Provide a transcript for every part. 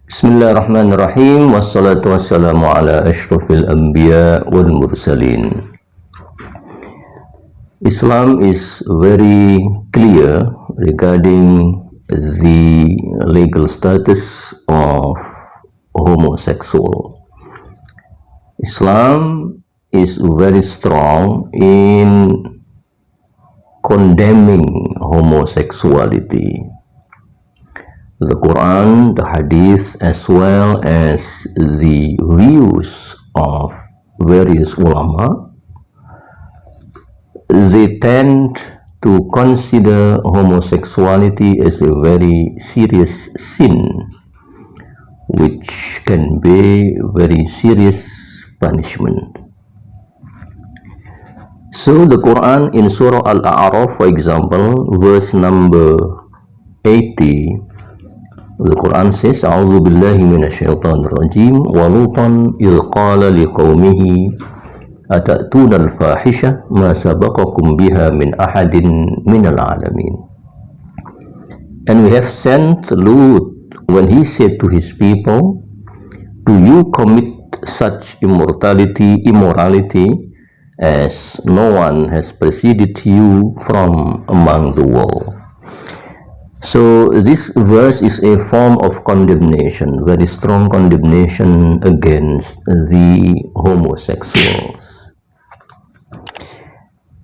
Bismillahirrahmanirrahim. Wassalatu wassalamu ala ashrafil anbiya wal mursalin. Islam is very clear regarding the legal status of homosexual. Islam is very strong in condemning homosexuality. The Quran, the Hadith, as well as the views of various ulama, they tend to consider homosexuality as a very serious sin, which can be very serious punishment. So the Quran in Surah Al-A'raf, for example, verse number 80, the Quran says, "A'udzu billahi minasyaitonir rajim, wa lutan idh qala liqaumihi atatuna al-fahisha ma sabaqakum biha min ahadin minal alamin." And we have sent Lut when he said to his people, "Do you commit such immorality as no one has preceded you from among the world?" So this verse is a form of condemnation, very strong condemnation against the homosexuals.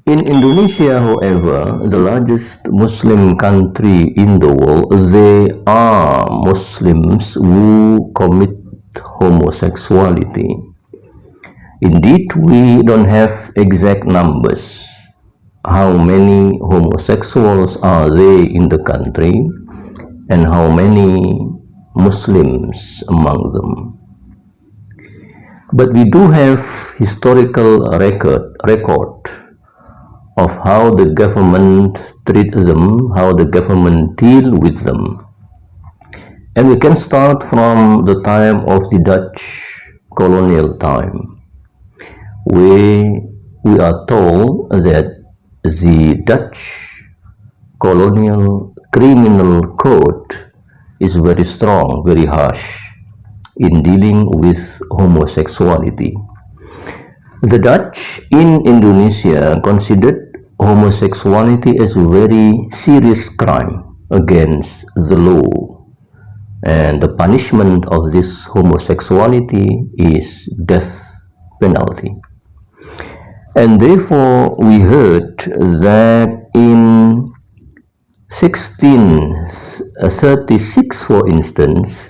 In Indonesia, however, the largest Muslim country in the world, there are Muslims who commit homosexuality. Indeed, we don't have exact numbers. How many homosexuals are there in the country and how many Muslims among them. But we do have historical record of how the government treat them, how the government deal with them. And we can start from the time of the Dutch colonial time, where we are told that the Dutch colonial criminal code is very strong, very harsh in dealing with homosexuality. The Dutch in Indonesia considered homosexuality as a very serious crime against the law, and the punishment of this homosexuality is death penalty. And therefore, we heard that in 1636, for instance,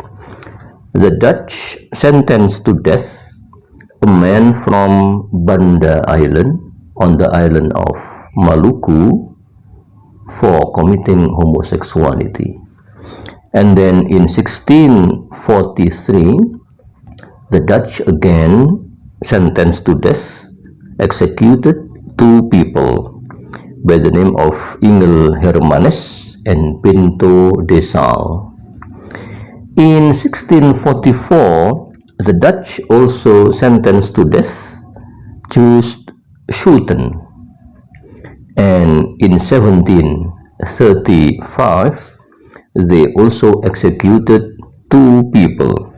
the Dutch sentenced to death a man from Banda Island on the island of Maluku for committing homosexuality. And then in 1643, the Dutch again sentenced to death, executed two people by the name of Ingel Hermanus and Pinto de Sal. In 1644, the Dutch also sentenced to death Joost Schulten, and in 1735 they also executed two people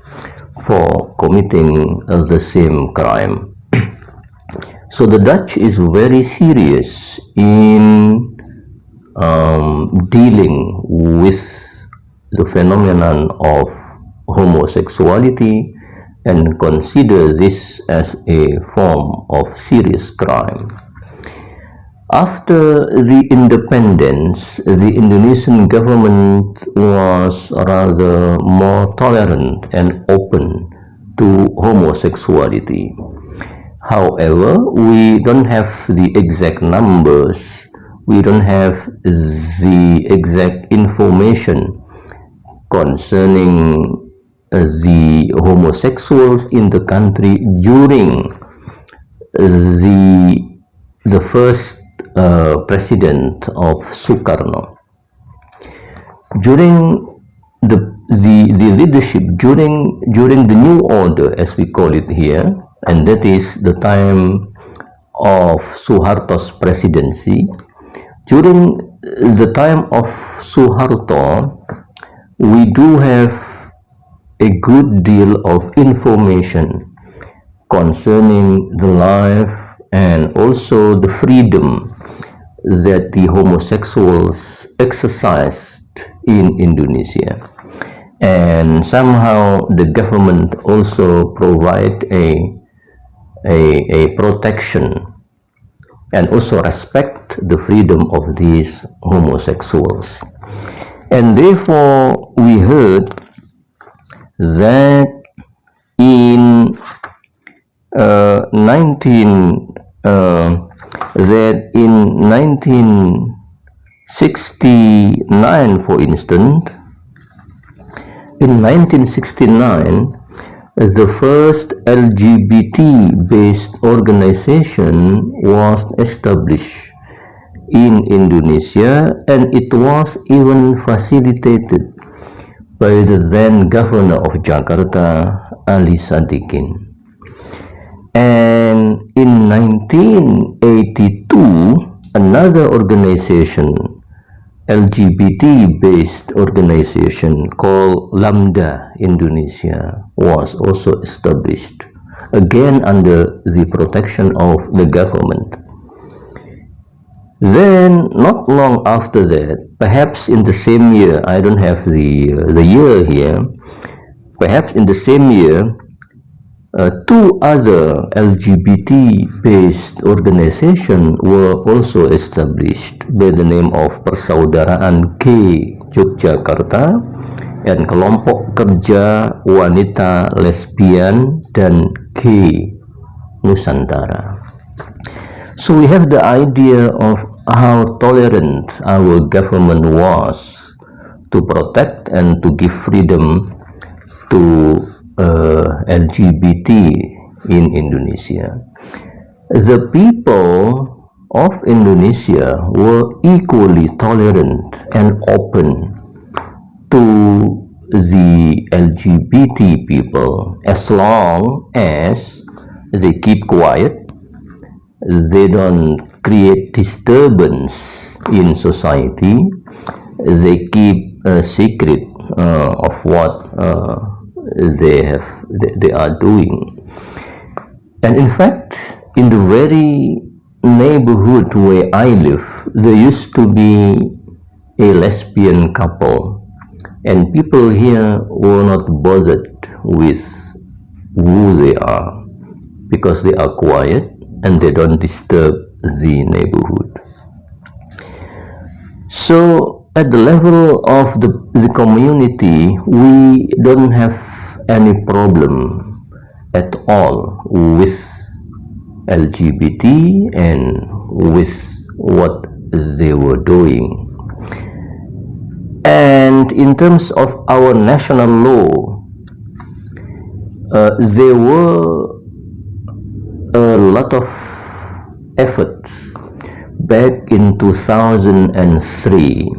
for committing the same crime. So the Dutch is very serious in dealing with the phenomenon of homosexuality and consider this as a form of serious crime. After the independence, the Indonesian government was rather more tolerant and open to homosexuality. However, we don't have the exact numbers, we don't have the exact information concerning the homosexuals in the country during the first president of Sukarno. During the leadership, during the new order, as we call it here, and that is the time of Suharto's presidency. During the time of Suharto, we do have a good deal of information concerning the life and also the freedom that the homosexuals exercised in Indonesia. And somehow the government also provide a protection and also respect the freedom of these homosexuals. And therefore we heard that in 1969, for instance, in 1969, the first LGBT-based organization was established in Indonesia, and it was even facilitated by the then governor of Jakarta, Ali Sadikin. And in 1982, another organization, LGBT-based organization called Lambda Indonesia, was also established, again under the protection of the government. Then, not long after that, perhaps in the same year, I don't have the year here, perhaps in the same year, two other LGBT-based organizations were also established by the name of Persaudaraan Gay Yogyakarta and Kelompok Kerja Wanita Lesbian dan Gay Nusantara. So we have the idea of how tolerant our government was to protect and to give freedom to LGBT in Indonesia. The people of Indonesia were equally tolerant and open to the LGBT people as long as they keep quiet, they don't create disturbance in society, they keep a secret of what they are doing. And in fact, in the very neighborhood where I live, there used to be a lesbian couple, and people here were not bothered with who they are because they are quiet and they don't disturb the neighborhood. So at the level of the community, we don't have any problem at all with LGBT and with what they were doing. And in terms of our national law, there were a lot of efforts back in 2003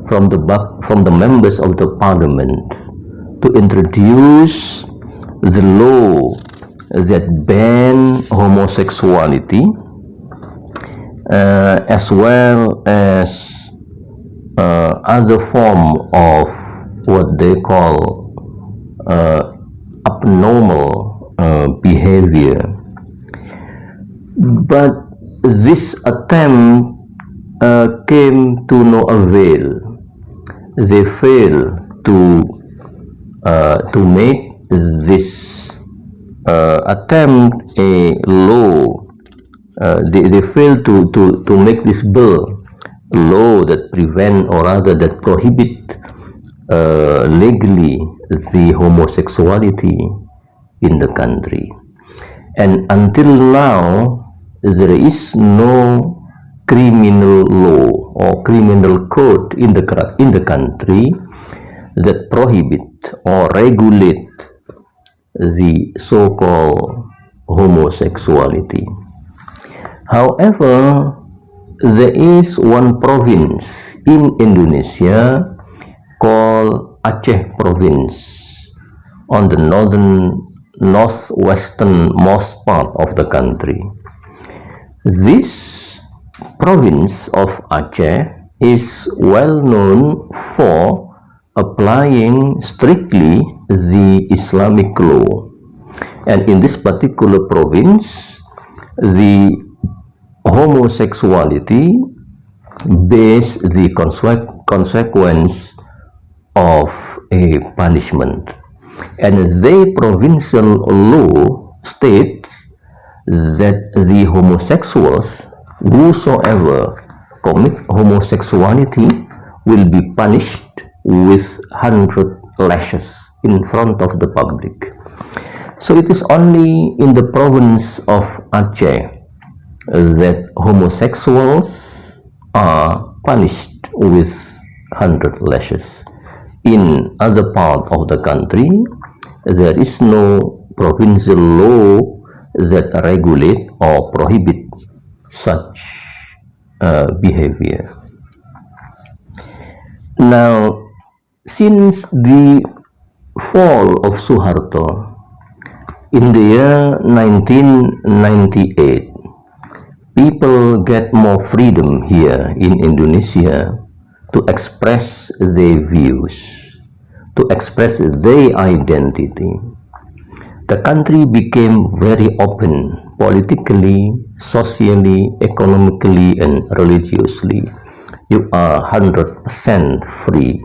from the members of the parliament to introduce the law that ban homosexuality, as well as other form of what they call abnormal behavior. But this attempt came to no avail. They failed to make this attempt a law. They failed to make this bill law that prevent, or rather that prohibit legally the homosexuality in the country. And until now, there is no criminal law or criminal code in the country that prohibit or regulate the so-called homosexuality. However, there is one province in Indonesia called Aceh province on the northwesternmost part of the country. This province of Aceh is well known for applying strictly the Islamic law. And in this particular province, the homosexuality bears the consequence of a punishment. And the provincial law states that the homosexuals, whosoever commit homosexuality, will be punished with 100 lashes in front of the public. So it is only in the province of Aceh that homosexuals are punished with 100 lashes. In other part of the country, there is no provincial law that regulate or prohibit such behavior. Now, since the fall of Suharto in the year 1998, people get more freedom here in Indonesia to express their views, to express their identity. The country became very open politically, socially, economically, and religiously. You are 100% free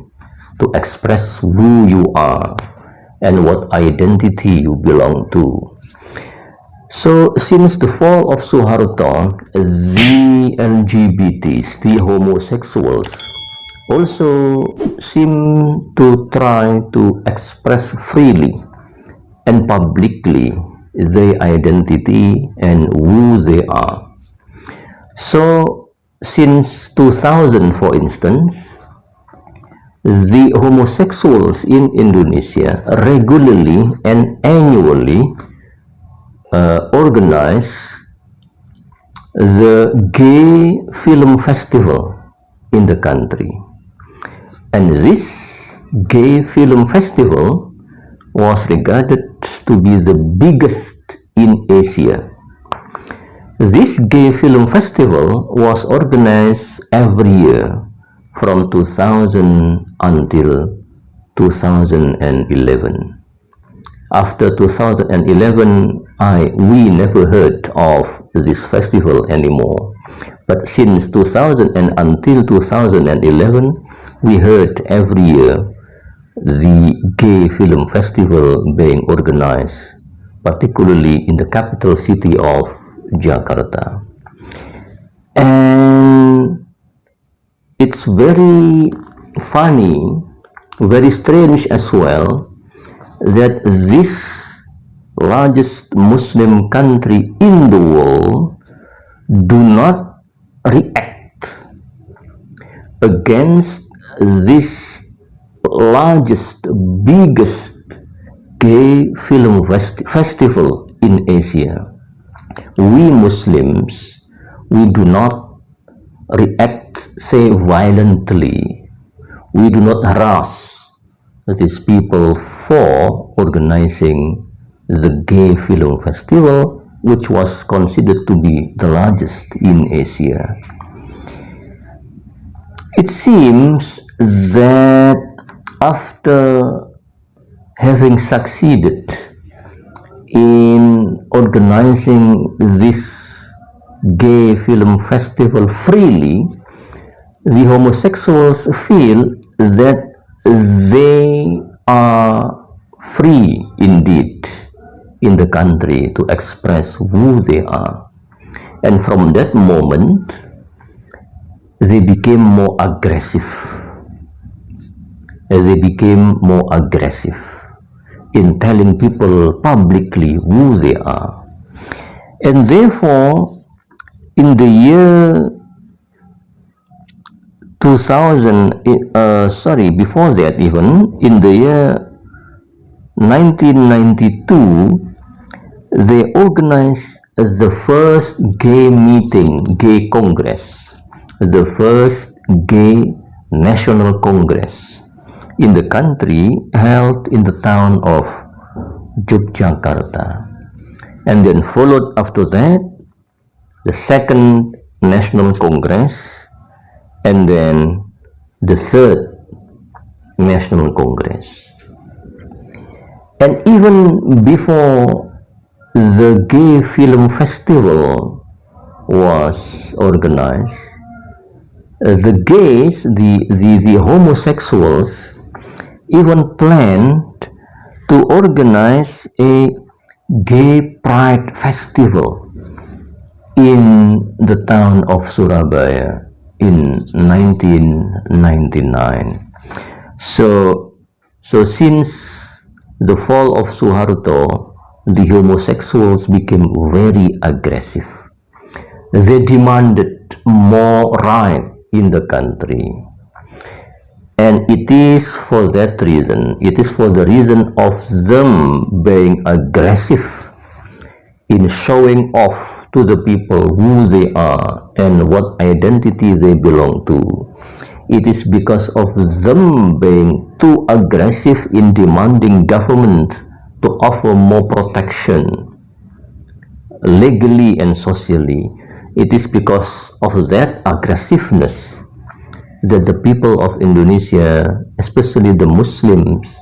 to express who you are and what identity you belong to. So, since the fall of Suharto, the LGBTs, the homosexuals, also seem to try to express freely and publicly their identity and who they are. So, since 2000, for instance, the homosexuals in Indonesia regularly and annually organize the gay film festival in the country. And this gay film festival was regarded to be the biggest in Asia. This gay film festival was organized every year from 2000 until 2011. After 2011, we never heard of this festival anymore. But since 2000 and until 2011, we heard every year the gay film festival being organized, particularly in the capital city of Jakarta. And it's very funny, very strange as well, that this largest Muslim country in the world do not react against this largest, biggest gay film festival in Asia. We Muslims, we do not react, say, violently. We do not harass these people for organizing the gay film festival, which was considered to be the largest in Asia. It seems that after having succeeded in organizing this gay film festival freely, the homosexuals feel that they are free indeed in the country to express who they are. And from that moment, they became more aggressive. They became more aggressive in telling people publicly who they are. And therefore, in the year 2000, before that even, in the year 1992, they organized the first gay meeting, gay congress, the first gay national congress in the country, held in the town of Yogyakarta. And then followed after that the second national congress, and then the third national congress. And even before the gay film festival was organized, the gays, the homosexuals, even planned to organize a gay pride festival in the town of Surabaya in 1999. So since the fall of Suharto, the homosexuals became very aggressive. They demanded more right in the country. And it is for that reason, it is for the reason of them being aggressive in showing off to the people who they are and what identity they belong to. It is because of them being too aggressive in demanding government to offer more protection legally and socially. It is because of that aggressiveness that the people of Indonesia, especially the Muslims,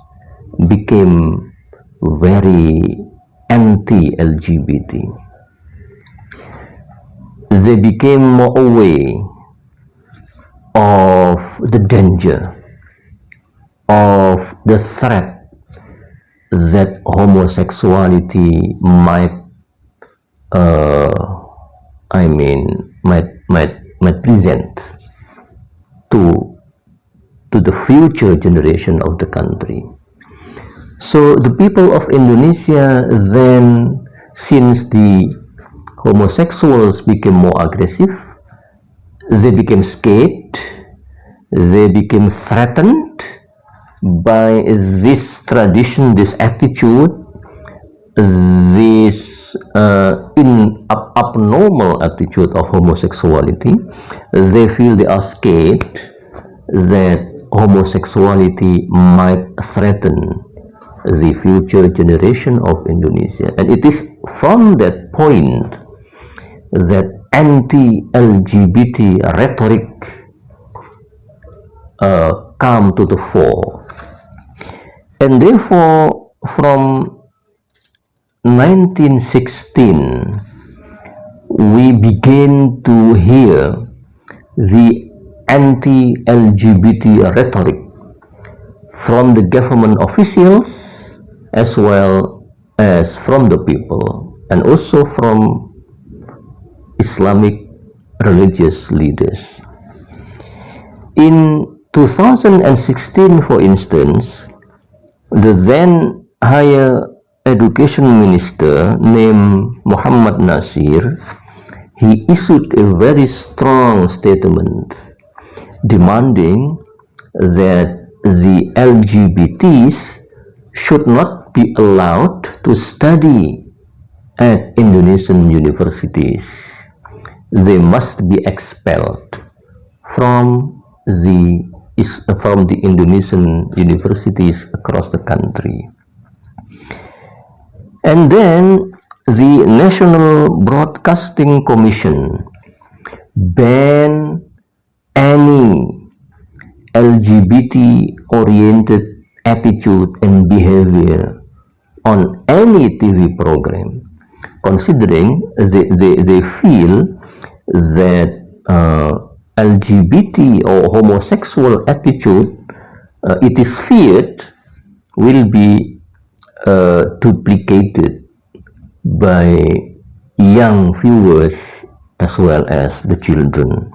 became very anti-LGBT. They became more aware of the danger, of the threat that homosexuality might present to the future generation of the country. So the people of Indonesia then, since the homosexuals became more aggressive, they became scared, they became threatened by this tradition, this attitude, this abnormal attitude of homosexuality. They feel they are scared that homosexuality might threaten the future generation of Indonesia. And it is from that point that anti-LGBT rhetoric come to the fore. And therefore, from 1916, we begin to hear the anti-LGBT rhetoric from the government officials as well as from the people, and also from Islamic religious leaders. In 2016, for instance, the then higher education minister named Muhammad Nasir, he issued a very strong statement demanding that the LGBTs should not be allowed to study at Indonesian universities. They must be expelled from the Indonesian universities across the country. And then the National Broadcasting Commission banned any LGBT-oriented attitude and behavior on any TV program, considering they feel that LGBT or homosexual attitude, it is feared, will be duplicated by young viewers as well as the children.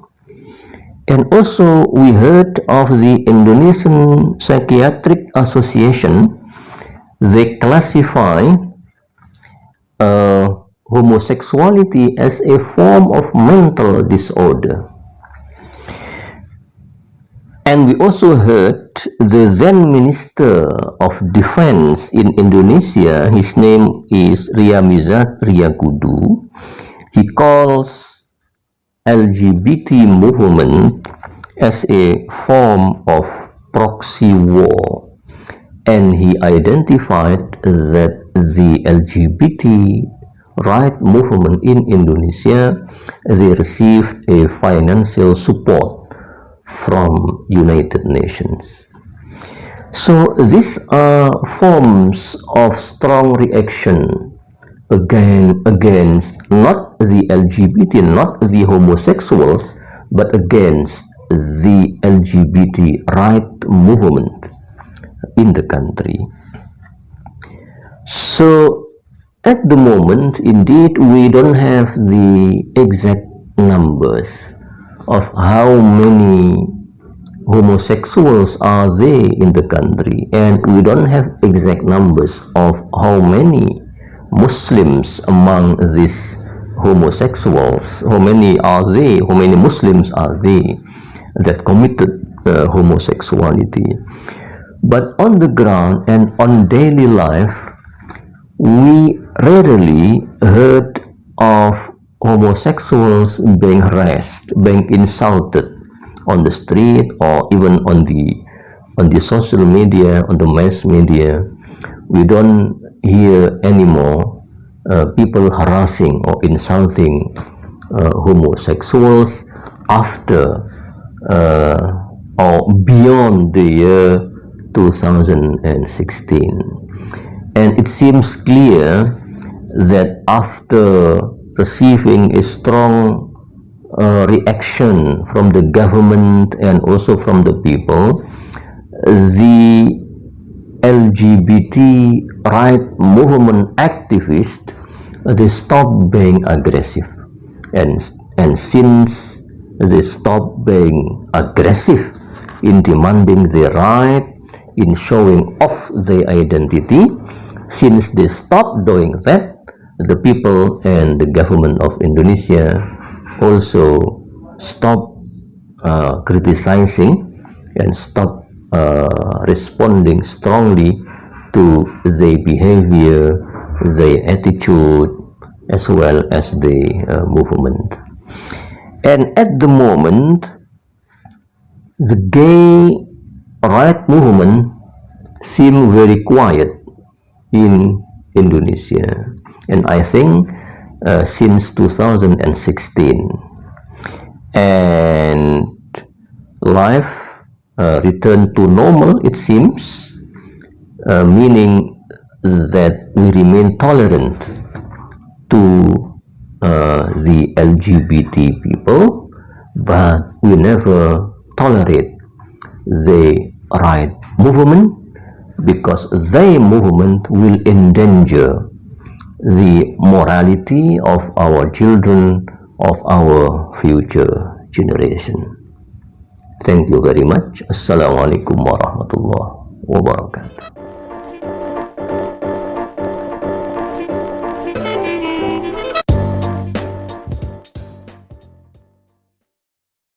And also we heard of the Indonesian Psychiatric Association. They classify homosexuality as a form of mental disorder. And we also heard the then Minister of Defense in Indonesia, his name is Riamizat Riyakudu. He calls LGBT movement as a form of proxy war, and he identified that the LGBT right movement in Indonesia, they received a financial support from United Nations. So these are forms of strong reaction against not the LGBT, not the homosexuals, but against the LGBT right movement in the country. So at the moment, indeed, we don't have the exact numbers of how many homosexuals are there in the country, and we don't have exact numbers of how many Muslims among these homosexuals, how many are they, how many Muslims are they that committed homosexuality. But on the ground and on daily life, we rarely heard of homosexuals being harassed, being insulted on the street or even on the social media, on the mass media. We don't hear anymore people harassing or insulting homosexuals after or beyond the year 2016. And it seems clear that after receiving a strong reaction from the government and also from the people, the LGBT right movement activists, they stopped being aggressive, and since they stopped being aggressive in demanding their right, in showing off their identity, since they stopped doing that, the people and the government of Indonesia also stopped criticizing and stopped responding strongly to their behavior, their attitude, as well as the movement. And at the moment, the gay right movement seems very quiet in Indonesia, and I think since 2016, and life returned to normal, it seems, meaning that we remain tolerant to the LGBT people, but we never tolerate the right movement, because their movement will endanger the morality of our children, of our future generation. Thank you very much. Assalamualaikum warahmatullahi wabarakatuh.